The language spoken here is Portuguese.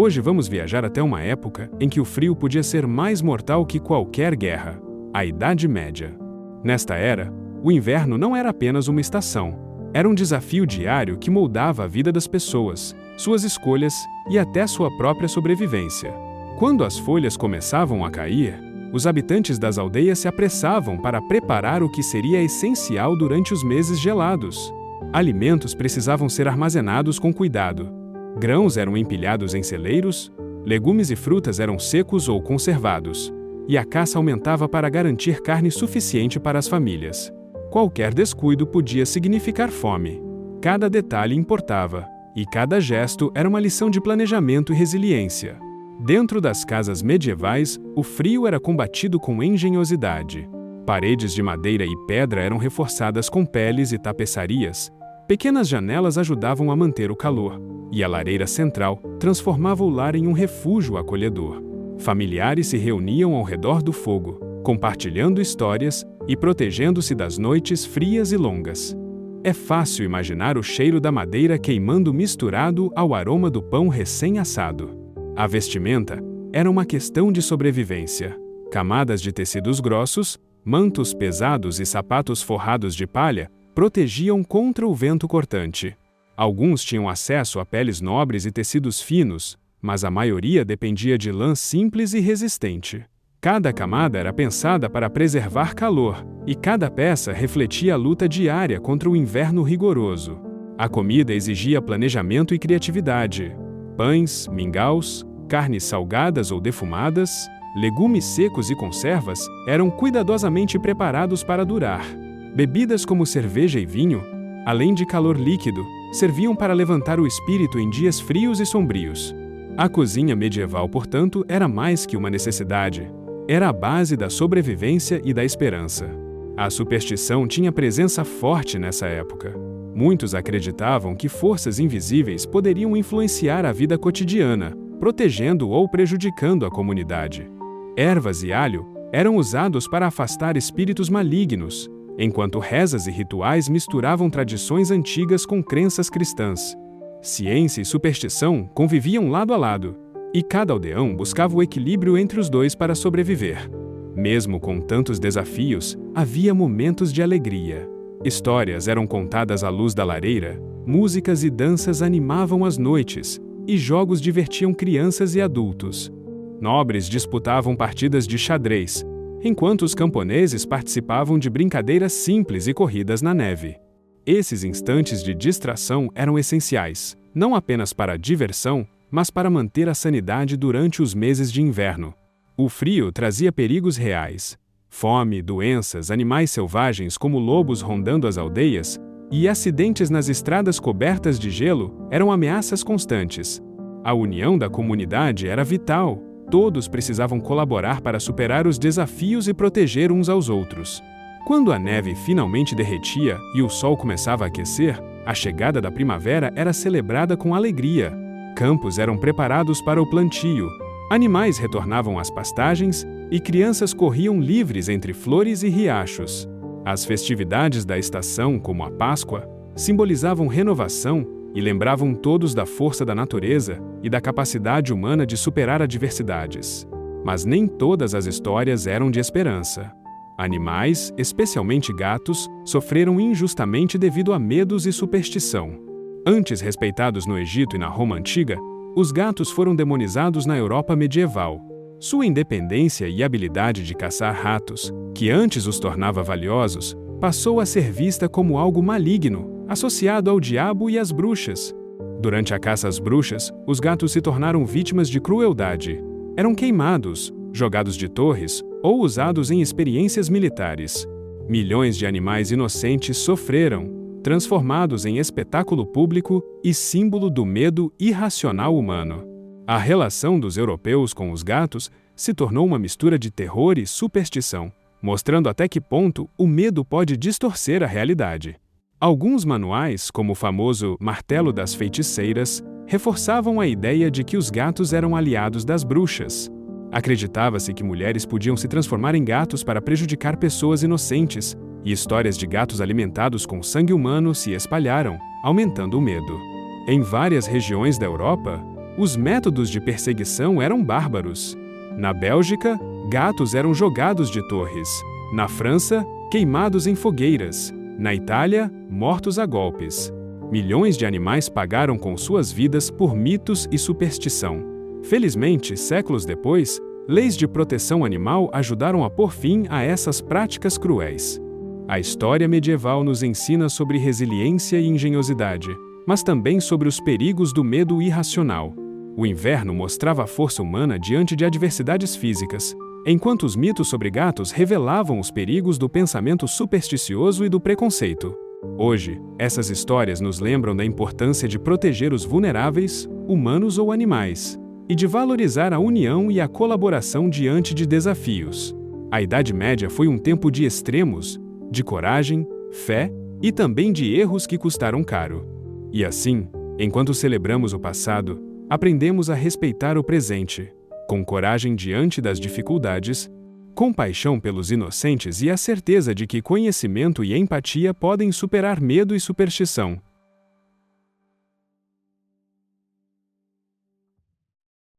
Hoje vamos viajar até uma época em que o frio podia ser mais mortal que qualquer guerra, a Idade Média. Nesta era, o inverno não era apenas uma estação, era um desafio diário que moldava a vida das pessoas, suas escolhas e até sua própria sobrevivência. Quando as folhas começavam a cair, os habitantes das aldeias se apressavam para preparar o que seria essencial durante os meses gelados. Alimentos precisavam ser armazenados com cuidado. Grãos eram empilhados em celeiros, legumes e frutas eram secos ou conservados, e a caça aumentava para garantir carne suficiente para as famílias. Qualquer descuido podia significar fome. Cada detalhe importava, e cada gesto era uma lição de planejamento e resiliência. Dentro das casas medievais, o frio era combatido com engenhosidade. Paredes de madeira e pedra eram reforçadas com peles e tapeçarias. Pequenas janelas ajudavam a manter o calor, e a lareira central transformava o lar em um refúgio acolhedor. Familiares se reuniam ao redor do fogo, compartilhando histórias e protegendo-se das noites frias e longas. É fácil imaginar o cheiro da madeira queimando misturado ao aroma do pão recém-assado. A vestimenta era uma questão de sobrevivência. Camadas de tecidos grossos, mantos pesados e sapatos forrados de palha protegiam contra o vento cortante. Alguns tinham acesso a peles nobres e tecidos finos, mas a maioria dependia de lã simples e resistente. Cada camada era pensada para preservar calor, e cada peça refletia a luta diária contra o inverno rigoroso. A comida exigia planejamento e criatividade. Pães, mingaus, carnes salgadas ou defumadas, legumes secos e conservas eram cuidadosamente preparados para durar. Bebidas como cerveja e vinho, além de calor líquido, serviam para levantar o espírito em dias frios e sombrios. A cozinha medieval, portanto, era mais que uma necessidade. Era a base da sobrevivência e da esperança. A superstição tinha presença forte nessa época. Muitos acreditavam que forças invisíveis poderiam influenciar a vida cotidiana, protegendo ou prejudicando a comunidade. Ervas e alho eram usados para afastar espíritos malignos, enquanto rezas e rituais misturavam tradições antigas com crenças cristãs. Ciência e superstição conviviam lado a lado, e cada aldeão buscava o equilíbrio entre os dois para sobreviver. Mesmo com tantos desafios, havia momentos de alegria. Histórias eram contadas à luz da lareira, músicas e danças animavam as noites, e jogos divertiam crianças e adultos. Nobres disputavam partidas de xadrez, enquanto os camponeses participavam de brincadeiras simples e corridas na neve. Esses instantes de distração eram essenciais, não apenas para a diversão, mas para manter a sanidade durante os meses de inverno. O frio trazia perigos reais. Fome, doenças, animais selvagens como lobos rondando as aldeias e acidentes nas estradas cobertas de gelo eram ameaças constantes. A união da comunidade era vital. Todos precisavam colaborar para superar os desafios e proteger uns aos outros. Quando a neve finalmente derretia e o sol começava a aquecer, a chegada da primavera era celebrada com alegria. Campos eram preparados para o plantio, animais retornavam às pastagens e crianças corriam livres entre flores e riachos. As festividades da estação, como a Páscoa, simbolizavam renovação e lembravam todos da força da natureza e da capacidade humana de superar adversidades. Mas nem todas as histórias eram de esperança. Animais, especialmente gatos, sofreram injustamente devido a medos e superstição. Antes respeitados no Egito e na Roma Antiga, os gatos foram demonizados na Europa medieval. Sua independência e habilidade de caçar ratos, que antes os tornava valiosos, passou a ser vista como algo maligno, associado ao diabo e às bruxas. Durante a caça às bruxas, os gatos se tornaram vítimas de crueldade. Eram queimados, jogados de torres ou usados em experiências militares. Milhões de animais inocentes sofreram, transformados em espetáculo público e símbolo do medo irracional humano. A relação dos europeus com os gatos se tornou uma mistura de terror e superstição, mostrando até que ponto o medo pode distorcer a realidade. Alguns manuais, como o famoso Martelo das Feiticeiras, reforçavam a ideia de que os gatos eram aliados das bruxas. Acreditava-se que mulheres podiam se transformar em gatos para prejudicar pessoas inocentes, e histórias de gatos alimentados com sangue humano se espalharam, aumentando o medo. Em várias regiões da Europa, Os métodos de perseguição eram bárbaros. Na Bélgica, gatos eram jogados de torres. Na França, queimados em fogueiras. Na Itália, mortos a golpes. Milhões de animais pagaram com suas vidas por mitos e superstição. Felizmente, séculos depois, leis de proteção animal ajudaram a pôr fim a essas práticas cruéis. A história medieval nos ensina sobre resiliência e engenhosidade, mas também sobre os perigos do medo irracional. O inverno mostrava a força humana diante de adversidades físicas, enquanto os mitos sobre gatos revelavam os perigos do pensamento supersticioso e do preconceito. Hoje, essas histórias nos lembram da importância de proteger os vulneráveis, humanos ou animais, e de valorizar a união e a colaboração diante de desafios. A Idade Média foi um tempo de extremos, de coragem, fé e também de erros que custaram caro. E assim, enquanto celebramos o passado, aprendemos a respeitar o presente, com coragem diante das dificuldades, compaixão pelos inocentes e a certeza de que conhecimento e empatia podem superar medo e superstição.